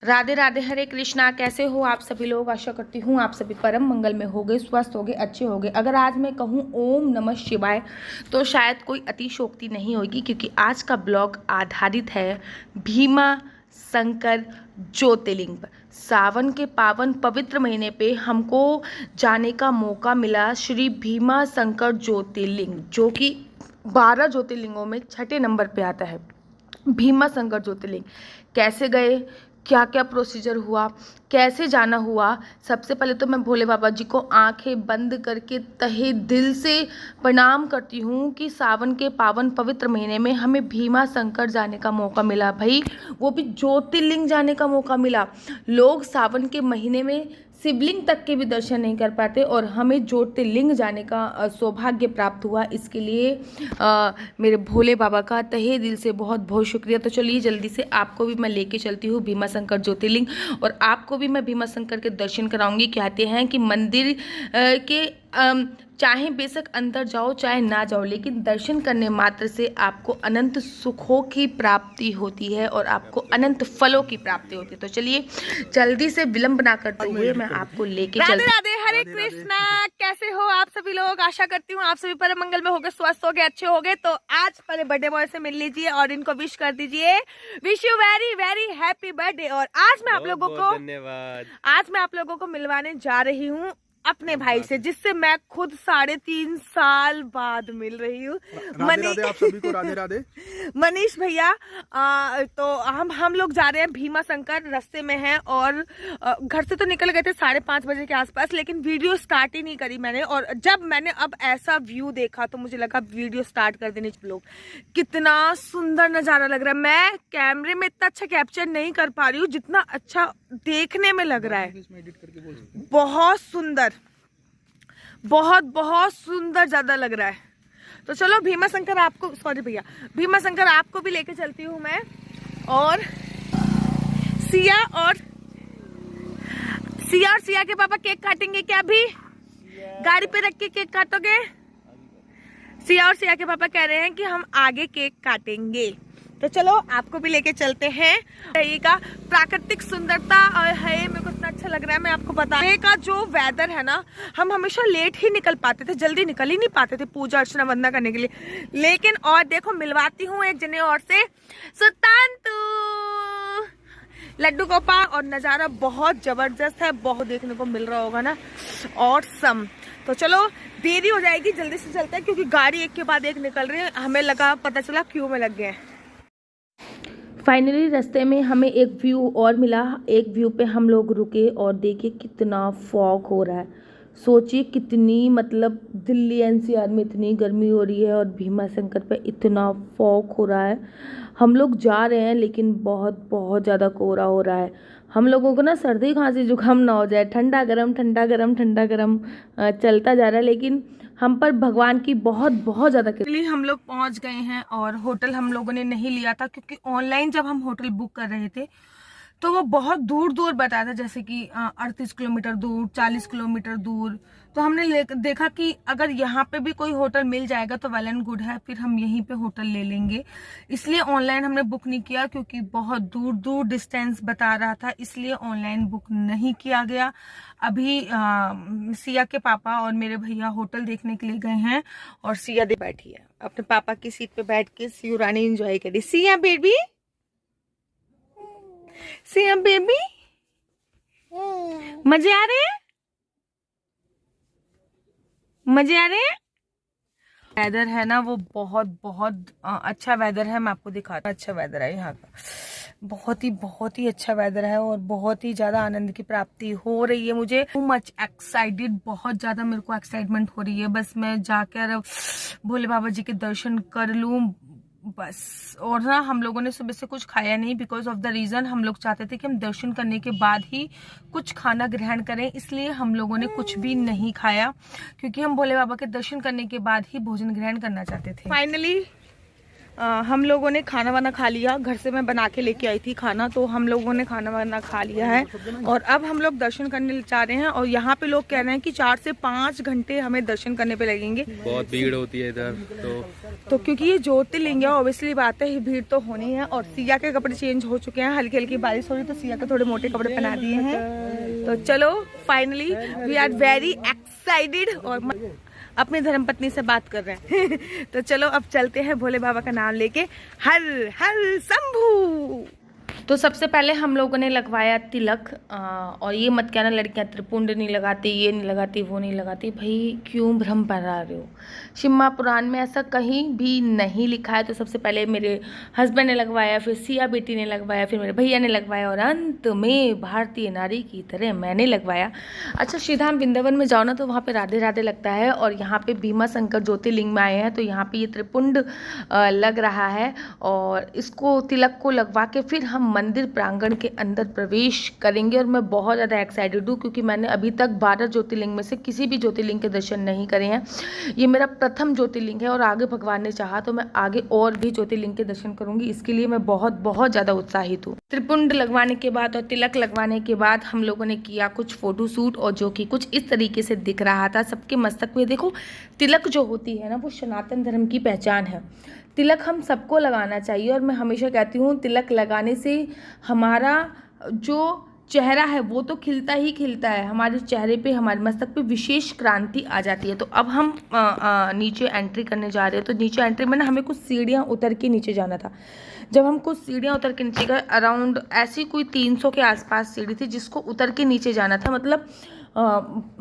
राधे राधे, हरे कृष्णा। कैसे हो आप सभी लोग? आशा करती हूँ आप सभी परम मंगल में होगे, स्वस्थ होगे, अच्छे होगे। अगर आज मैं कहूँ ओम नमः शिवाय तो शायद कोई अतिशोक्ति नहीं होगी, क्योंकि आज का ब्लॉग आधारित है भीमा शंकर ज्योतिर्लिंग पर। सावन के पावन पवित्र महीने पे हमको जाने का मौका मिला श्री भीमा शंकर ज्योतिर्लिंग, जो कि 12 ज्योतिर्लिंगों में छठे नंबर पे आता है। भीमा शंकर ज्योतिर्लिंग कैसे गए, क्या क्या प्रोसीजर हुआ, कैसे जाना हुआ। सबसे पहले तो मैं भोले बाबा जी को आंखें बंद करके तहे दिल से प्रणाम करती हूँ कि सावन के पावन पवित्र महीने में हमें भीमा शंकर जाने का मौका मिला। भाई, वो भी ज्योतिर्लिंग जाने का मौका मिला। लोग सावन के महीने में शिवलिंग तक के भी दर्शन नहीं कर पाते और हमें ज्योतिर्लिंग जाने का सौभाग्य प्राप्त हुआ। इसके लिए मेरे भोले बाबा का तहे दिल से बहुत बहुत शुक्रिया। तो चलिए जल्दी से आपको भी मैं लेके चलती हूँ भीमा शंकर ज्योतिर्लिंग, और आपको भी मैं भीमा शंकर के दर्शन कराऊंगी। कहते हैं कि मंदिर के चाहे बेशक अंदर जाओ चाहे ना जाओ, लेकिन दर्शन करने मात्र से आपको अनंत सुखों की प्राप्ति होती है और आपको अनंत फलों की प्राप्ति होती है। तो चलिए जल्दी से विलंब ना करते हुए मैं आपको लेके चलती हूँ। राधे राधे, हरे कृष्णा। कैसे हो आप सभी लोग? आशा करती हूँ आप सभी परम मंगल में होगे, स्वस्थ होगे, अच्छे होगे। तो आज पहले बर्थडे बॉय से मिल लीजिए और इनको विश कर दीजिए, wish you very very happy birthday. और आज मैं आप लोगों को मिलवाने जा रही हूँ अपने भाई से, जिससे मैं खुद 3.5 साल बाद मिल रही हूँ। राधे आप सभी को राधे राधे। मनीष भैया। तो हम लोग जा रहे हैं भीमा शंकर, रास्ते में हैं और घर से तो निकल गए थे 5:30 बजे के आसपास, लेकिन वीडियो स्टार्ट ही नहीं करी मैंने। और जब मैंने अब ऐसा व्यू देखा तो मुझे लगा वीडियो स्टार्ट कर देनी। लोग कितना सुंदर नजारा लग रहा है। मैं कैमरे में इतना अच्छा कैप्चर नहीं कर पा रही हूँ जितना अच्छा देखने में लग रहा है। बहुत सुंदर, बहुत बहुत सुंदर ज्यादा लग रहा है। तो चलो भीमा शंकर आपको, सॉरी भैया, भीमा शंकर आपको भी लेके चलती हूँ मैं। और सिया के पापा केक काटेंगे क्या? अभी गाड़ी पे रख के केक काटोगे? सिया के पापा कह रहे हैं कि हम आगे केक काटेंगे। तो चलो आपको भी लेके चलते हैं। ये का प्राकृतिक सुंदरता और है, मेरे को इतना अच्छा लग रहा है। मैं आपको बता, ये का जो वेदर है ना, हम हमेशा लेट ही निकल पाते थे, जल्दी निकल ही नहीं पाते थे पूजा अर्चना वंदना करने के लिए। लेकिन और देखो, मिलवाती हूँ एक जने और से, सुतांतु लड्डू गोपाल। और नज़ारा बहुत जबरदस्त है, बहुत देखने को मिल रहा होगा ना, और सम। तो चलो देरी हो जाएगी, जल्दी से चलते हैं, क्योंकि गाड़ी एक के बाद एक निकल रही है। हमें लगा, पता चला क्यू में लग गए। फाइनली रास्ते में हमें एक व्यू और मिला। एक व्यू पे हम लोग रुके और देखिए कितना फॉग हो रहा है। सोचिए कितनी, मतलब दिल्ली एनसीआर में इतनी गर्मी हो रही है और भीमा शंकर पे इतना फॉग हो रहा है। हम लोग जा रहे हैं लेकिन बहुत बहुत ज़्यादा कोहरा हो रहा है। हम लोगों को ना सर्दी खांसी जुकाम ना हो जाए, ठंडा गरम ठंडा गरम ठंडा गरम चलता जा रहा है, लेकिन हम पर भगवान की बहुत बहुत ज़्यादा कृपा। हम लोग पहुंच गए हैं और होटल हम लोगों ने नहीं लिया था, क्योंकि ऑनलाइन जब हम होटल बुक कर रहे थे तो वो बहुत दूर दूर बताया था, जैसे कि 38 किलोमीटर दूर, 40 किलोमीटर दूर। तो हमने देखा कि अगर यहाँ पे भी कोई होटल मिल जाएगा तो वेल एंड गुड है, फिर हम यहीं पे होटल ले लेंगे। इसलिए ऑनलाइन हमने बुक नहीं किया, क्योंकि बहुत दूर दूर डिस्टेंस बता रहा था, इसलिए ऑनलाइन बुक नहीं किया गया। अभी सिया के पापा और मेरे भैया होटल देखने के लिए गए हैं और सिया बैठी है अपने पापा की सीट पे बैठ के सियू रानी एंजॉय करी। सिया बेबी, सिया बेबी, मजे आ रहे हैं, मजे आ रहे हैं। वेदर है ना, वो बहुत बहुत अच्छा वेदर है। मैं आपको दिखाता हूँ, अच्छा वेदर है यहाँ का, बहुत ही अच्छा वेदर है और बहुत ही ज्यादा आनंद की प्राप्ति हो रही है मुझे। टू मच एक्साइटेड, बहुत ज्यादा मेरे को एक्साइटमेंट हो रही है। बस मैं जाकर भोले बाबा जी के दर्शन कर लूं बस। और ना हम लोगों ने सुबह से कुछ खाया नहीं, बिकॉज ऑफ द रीजन हम लोग चाहते थे कि हम दर्शन करने के बाद ही कुछ खाना ग्रहण करें, इसलिए हम लोगों ने कुछ भी नहीं खाया, क्योंकि हम भोले बाबा के दर्शन करने के बाद ही भोजन ग्रहण करना चाहते थे। फाइनली हम लोगों ने खाना वाना खा लिया, घर से मैं बना के लेके आई थी खाना, तो हम लोगों ने खाना वाना खा लिया है और अब हम लोग दर्शन करने जा रहे हैं। और यहाँ पे लोग कह रहे हैं कि 4 से 5 घंटे हमें दर्शन करने पे लगेंगे। बहुत भीड़ होती है इधर तो क्योंकि ये ज्योतिर्लिंग है, ऑब्वियसली बात है भीड़ तो होनी है। और सिया के कपड़े चेंज हो चुके हैं, हल्की हल्की बारिश हो रही तो सिया के थोड़े मोटे कपड़े पहना दिए हैं। तो चलो finally we are very excited और अपनी धर्मपत्नी से बात कर रहे हैं। तो चलो अब चलते हैं भोले बाबा का नाम लेके, हर हर शंभू। तो सबसे पहले हम लोगों ने लगवाया तिलक। और ये मत कहना लड़कियां त्रिपुंड नहीं लगाती, ये नहीं लगाती, वो नहीं लगाती। भाई क्यों भ्रम पड़ा रहे हो? शिव महापुराण में ऐसा कहीं भी नहीं लिखा है। तो सबसे पहले मेरे हस्बैंड ने लगवाया, फिर सिया बेटी ने लगवाया, फिर मेरे भैया ने लगवाया और अंत में भारतीय नारी की तरह मैंने लगवाया। अच्छा, श्रीधाम वृंदावन में जाओ ना तो वहाँ पे राधे राधे लगता है। और यहाँ पे भीमा शंकर ज्योतिर्लिंग में आए हैं तो यहाँ पे ये त्रिपुंड लग रहा है। और इसको तिलक को लगवा के फिर हम मंदिर प्रांगण के अंदर प्रवेश करेंगे। और मैं बहुत ज़्यादा एक्साइटेड हूँ क्योंकि मैंने अभी तक 12 ज्योतिर्लिंग में से किसी भी ज्योतिर्लिंग के दर्शन नहीं करे हैं। ये मेरा प्रथम ज्योतिर्लिंग है और आगे भगवान ने चाहा तो मैं आगे और भी ज्योतिर्लिंग के दर्शन करूंगी। इसके लिए मैं बहुत बहुत ज़्यादा उत्साहित हूँ। त्रिपुंड लगवाने के बाद और तिलक लगवाने के बाद हम लोगों ने किया कुछ फोटो शूट, और जो कि कुछ इस तरीके से दिख रहा था। सबके मस्तक में देखो तिलक जो होती है ना, वो सनातन धर्म की पहचान है। तिलक हम सबको लगाना चाहिए और मैं हमेशा कहती हूँ तिलक लगाने से हमारा जो चेहरा है वो तो खिलता ही खिलता है, हमारे चेहरे पे, हमारे मस्तक पे विशेष क्रांति आ जाती है। तो अब हम नीचे एंट्री करने जा रहे हैं। तो नीचे एंट्री में ना हमें कुछ सीढ़ियाँ उतर के नीचे जाना था। जब हम कुछ सीढ़ियाँ उतर के नीचे गए, अराउंड ऐसी कोई 300 के आसपास सीढ़ी थी जिसको उतर के नीचे जाना था। मतलब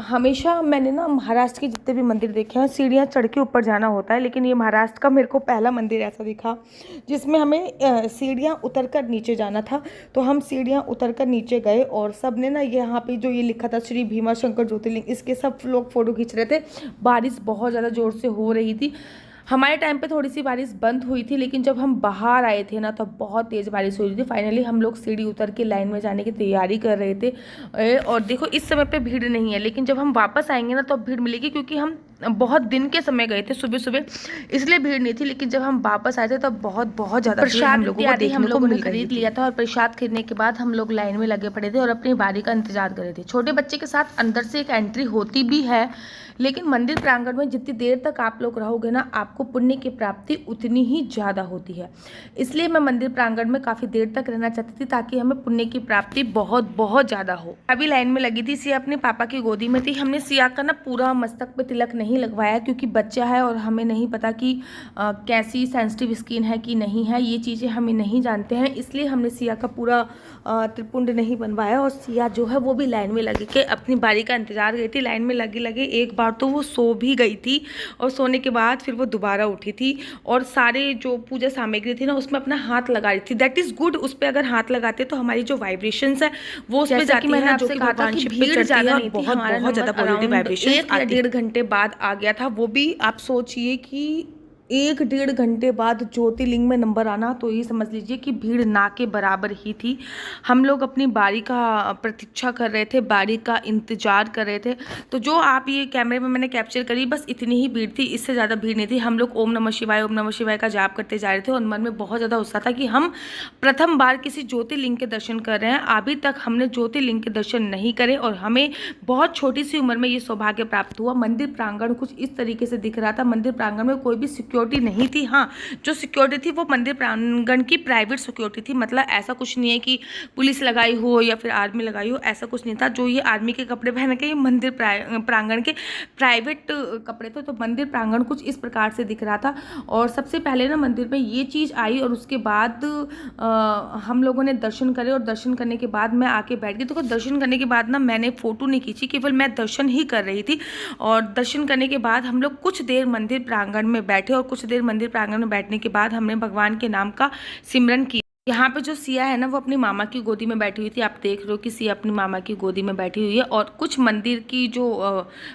हमेशा मैंने ना महाराष्ट्र के जितने भी मंदिर देखे हैं सीढ़ियाँ चढ़ के ऊपर जाना होता है, लेकिन ये महाराष्ट्र का मेरे को पहला मंदिर ऐसा दिखा जिसमें हमें सीढ़ियाँ उतर कर नीचे जाना था। तो हम सीढ़ियाँ उतर कर नीचे गए और सब ने ना यहाँ पे जो ये लिखा था श्री भीमा शंकर ज्योतिर्लिंग, इसके सब लोग फोटो खींच रहे थे। बारिश बहुत ज़्यादा ज़ोर से हो रही थी। हमारे टाइम पे थोड़ी सी बारिश बंद हुई थी, लेकिन जब हम बाहर आए थे ना तब बहुत तेज़ बारिश हो रही थी। फाइनली हम लोग सीढ़ी उतर के लाइन में जाने की तैयारी कर रहे थे। और देखो इस समय पे भीड़ नहीं है, लेकिन जब हम वापस आएंगे ना तो अब भीड़ मिलेगी, क्योंकि हम बहुत दिन के समय गए थे, सुबह सुबह, इसलिए भीड़ नहीं थी। लेकिन जब हम वापस आए थे तब बहुत बहुत ज़्यादा प्रसाद हम लोगों ने खरीद लिया था। और प्रसाद खरीदने के बाद हम लोग लाइन में लगे पड़े थे और अपनी बारी का इंतजार कर रहे थे। छोटे बच्चे के साथ अंदर से एक एंट्री होती भी है, लेकिन मंदिर प्रांगण में जितनी देर तक आप लोग रहोगे ना आपको पुण्य की प्राप्ति उतनी ही ज़्यादा होती है। इसलिए मैं मंदिर प्रांगण में काफ़ी देर तक रहना चाहती थी ताकि हमें पुण्य की प्राप्ति बहुत बहुत ज़्यादा हो। अभी लाइन में लगी थी, सिया अपने पापा की गोदी में थी। हमने सिया का ना पूरा मस्तक पे तिलक नहीं लगवाया क्योंकि बच्चा है और हमें नहीं पता कि कैसी सेंसिटिव स्किन है कि नहीं है, ये चीज़ें हमें नहीं जानते हैं। इसलिए हमने सिया का पूरा त्रिपुंड नहीं बनवाया। और सिया जो है वो भी लाइन में लगे के अपनी बारी का इंतजार गई थी। लाइन में लगे लगे एक बार तो वो सो भी गई थी और सोने के बाद फिर वो दोबारा उठी थी और सारे जो पूजा सामग्री थी ना उसमें अपना हाथ लगा रही थी। That is good. उस पर अगर हाथ लगाते तो हमारी जो वाइब्रेशंस है वो उस पर जाती है। मैंने आपसे कहा था कि भीड़ ज़्यादा नहीं थी, हमारा बहुत ज़्यादा पॉजिटिव वाइब्रेशन 1 या 1.5 घंटे बाद आ गया था। वो भी आप सोचिए कि 1-1.5 घंटे बाद ज्योतिर्लिंग में नंबर आना, तो ये समझ लीजिए कि भीड़ ना के बराबर ही थी। हम लोग अपनी बारी का प्रतीक्षा कर रहे थे, बारी का इंतजार कर रहे थे। तो जो आप ये कैमरे में मैंने कैप्चर करी बस इतनी ही भीड़ थी, इससे ज़्यादा भीड़ नहीं थी। हम लोग ओम नमः शिवाय का जाप करते जा रहे थे और मन में बहुत ज़्यादा उत्साह था कि हम प्रथम बार किसी ज्योतिर्लिंग के दर्शन कर रहे हैं। अभी तक हमने ज्योतिर्लिंग के दर्शन नहीं करे और हमें बहुत छोटी सी उम्र में ये सौभाग्य प्राप्त हुआ। मंदिर प्रांगण कुछ इस तरीके से दिख रहा था। मंदिर प्रांगण में कोई भी सिक्योरिटी नहीं थी। हाँ, जो सिक्योरिटी थी वो मंदिर प्रांगण की प्राइवेट सिक्योरिटी थी। मतलब ऐसा कुछ नहीं है कि पुलिस लगाई हो या फिर आर्मी लगाई हो, ऐसा कुछ नहीं था। जो ये आर्मी के कपड़े पहन के, ये मंदिर प्रांगण के प्राइवेट कपड़े थे। तो मंदिर प्रांगण कुछ इस प्रकार से दिख रहा था। और सबसे पहले ना मंदिर में ये चीज़ आई और उसके बाद हम लोगों ने दर्शन करे और दर्शन करने के बाद मैं आके बैठ गई। तो दर्शन करने के बाद ना मैंने फ़ोटो नहीं खींची, केवल मैं दर्शन ही कर रही थी। और दर्शन करने के बाद हम लोग कुछ देर मंदिर प्रांगण में बैठे और कुछ देर मंदिर प्रांगण में बैठने के बाद हमने भगवान के नाम का सिमरन किया। यहाँ पे जो सिया है ना वो अपनी मामा की गोदी में बैठी हुई थी। आप देख रहे हो कि सिया अपनी मामा की गोदी में बैठी हुई है। और कुछ मंदिर की जो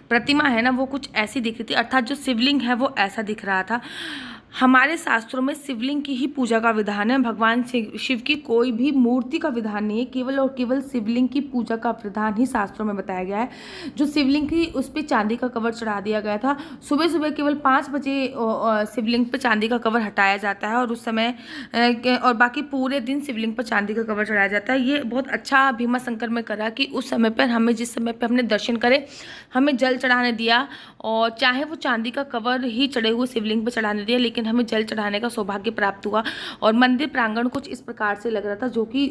प्रतिमा है ना वो कुछ ऐसी दिख रही थी, अर्थात जो शिवलिंग है वो ऐसा दिख रहा था। हमारे शास्त्रों में शिवलिंग की ही पूजा का विधान है। भगवान शिव की कोई भी मूर्ति का विधान नहीं है, केवल और केवल शिवलिंग की पूजा का विधान ही शास्त्रों में बताया गया है। जो शिवलिंग थी उस पर चांदी का कवर चढ़ा दिया गया था। सुबह सुबह केवल 5 बजे शिवलिंग पर चांदी का कवर हटाया जाता है और उस समय और बाकी पूरे दिन शिवलिंग पर चांदी का कवर चढ़ाया जाता है। ये बहुत अच्छा भीमा शंकर में करा कि उस समय पर हमें, जिस समय पर हमने दर्शन करे, हमें जल चढ़ाने दिया, और चाहे वो चांदी का कवर ही चढ़े हुए शिवलिंग पर चढ़ाने दिया, लेकिन हमें जल चढ़ाने का सौभाग्य प्राप्त हुआ। और मंदिर प्रांगण कुछ इस प्रकार से लग रहा था, जो कि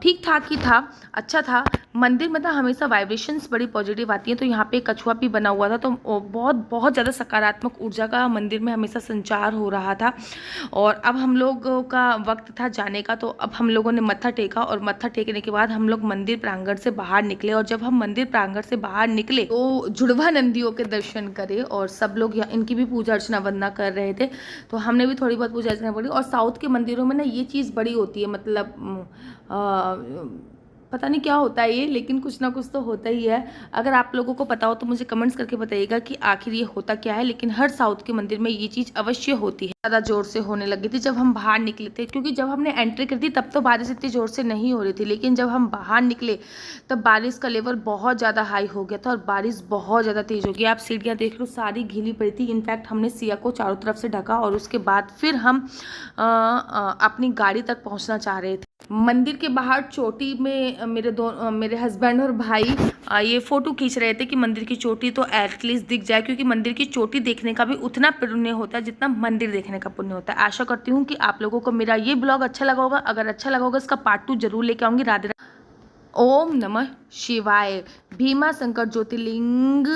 ठीक ठाक ही था, अच्छा था। मंदिर में हमेशा वाइब्रेशंस बड़ी पॉजिटिव आती हैं, तो यहाँ पे कछुआ भी बना हुआ था, तो बहुत बहुत ज़्यादा सकारात्मक ऊर्जा का मंदिर में हमेशा संचार हो रहा था। और अब हम लोगों का वक्त था जाने का, तो अब हम लोगों ने मत्था टेका, और मत्था टेकने के बाद हम लोग मंदिर प्रांगण से बाहर निकले। और जब हम मंदिर प्रांगण से बाहर निकले तो जुड़वा नंदियों के दर्शन करे, और सब लोग इनकी भी पूजा अर्चना वंदना कर रहे थे, तो हमने भी थोड़ी बहुत पूजा अर्चना करी। और साउथ के मंदिरों में ना ये चीज़ बड़ी होती है, मतलब पता नहीं क्या होता है ये, लेकिन कुछ ना कुछ तो होता ही है। अगर आप लोगों को पता हो तो मुझे कमेंट्स करके बताइएगा कि आखिर ये होता क्या है। लेकिन हर साउथ के मंदिर में ये चीज़ अवश्य होती है। ज़्यादा जोर से होने लगी थी जब हम बाहर निकले थे, क्योंकि जब हमने एंट्री करी थी तब तो बारिश इतनी जोर से नहीं हो रही थी, लेकिन जब हम बाहर निकले तब बारिश का लेवल बहुत ज़्यादा हाई हो गया था, और बारिश बहुत ज़्यादा तेज़ हो गई। आप सीढ़ियाँ देख लो, सारी गीली पड़ी थी। इनफैक्ट हमने सिया को चारों तरफ से ढका, और उसके बाद फिर हम अपनी गाड़ी तक पहुँचना चाह रहे थे। मंदिर के बाहर चोटी में मेरे हस्बैंड और भाई ये फ़ोटो खींच रहे थे कि मंदिर की चोटी तो एटलीस्ट दिख जाए, क्योंकि मंदिर की चोटी देखने का भी उतना पुण्य होता है जितना मंदिर देखने का पुण्य होता है। आशा करती हूँ कि आप लोगों को मेरा ये ब्लॉग अच्छा लगा होगा। अगर अच्छा लगा होगा इसका पार्ट 2 जरूर लेके आऊँगी। राधे राधे। ओम नमः शिवाय। भीमा शंकर ज्योतिर्लिंग